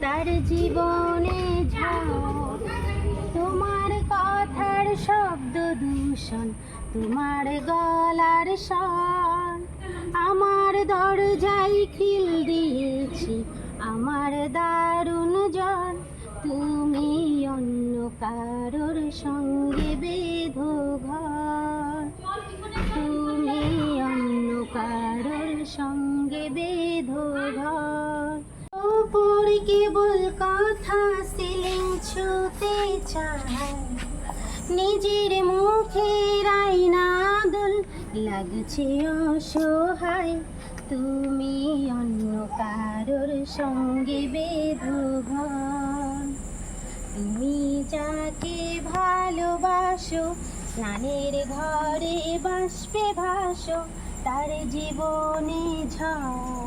তার জীবনে ঝড়। তোমার কথার শব্দ দূষণ, তোমার গলার স্বর। আমার দরজায় খিল দিয়েছি, আমার দারুণ জ্বর। তুমি অন্য কারোর সঙ্গে বেঁধো ঘর, তুমি অন্য কারোর সঙ্গে বেঁধো ঘর। ওপর কেবল কথা সিলিং ছুতে চায়, নিজের মুখের আয়না দুল লাগছে অসহায়। তুমি অন্য কারোর সঙ্গে বেঁধো ঘর, তুমি যাকে ভালোবাসো প্রাণের ঘরে বাষ্পে ভাসো, তার জীবনে ঝড়।